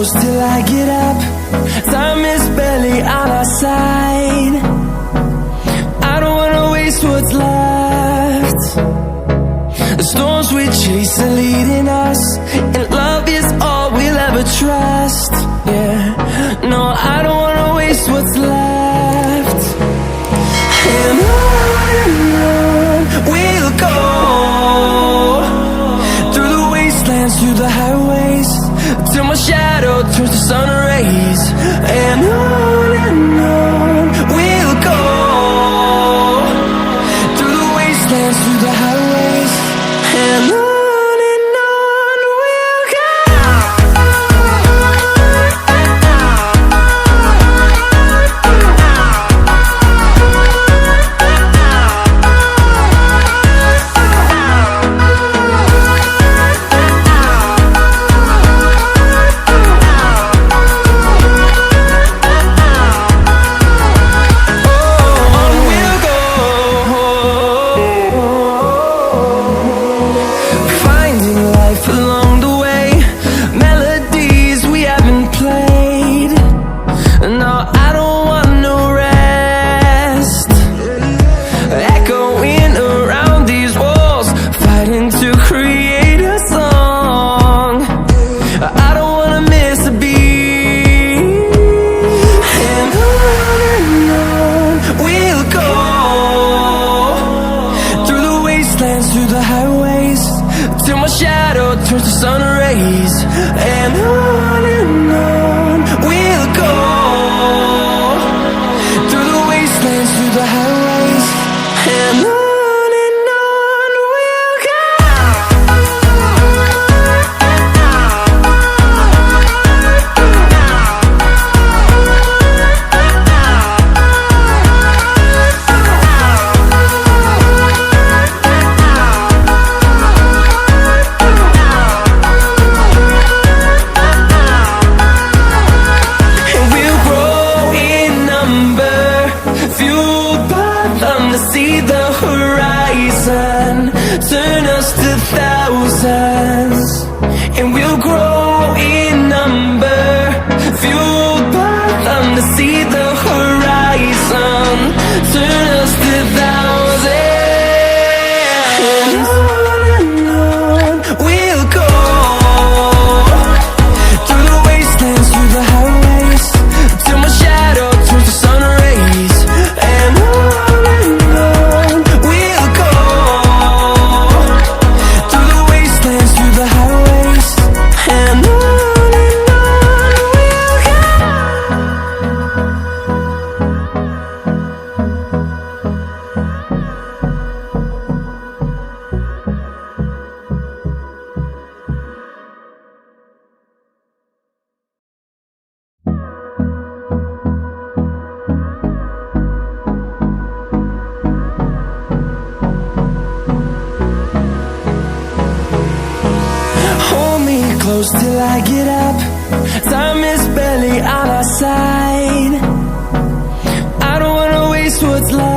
close till I get up. Time is barely on our side. I don't wanna waste what's left. The storms we chase are leading us, and love is all we'll ever trust. Yeah, no, I don't wanna waste what's left. And on we'll go, through the wastelands, through the highways, till my shadow turns to sun rays. And on we'll go, through the wastelands, through the highways, and on we'll go. Through the highways, till my shadow turns to sun rays. And on we'll go, through the wastelands, through the highways, and on we'll go. See the horizon turn us to thousands, and we'll grow in number, fueled by them. To see the horizon turn us to thousands, and on we'll go, through the wastelands, through the highways, till my shadow turns to sun rays. And close till I get up. Time is barely on our side. I don't wanna waste what's left.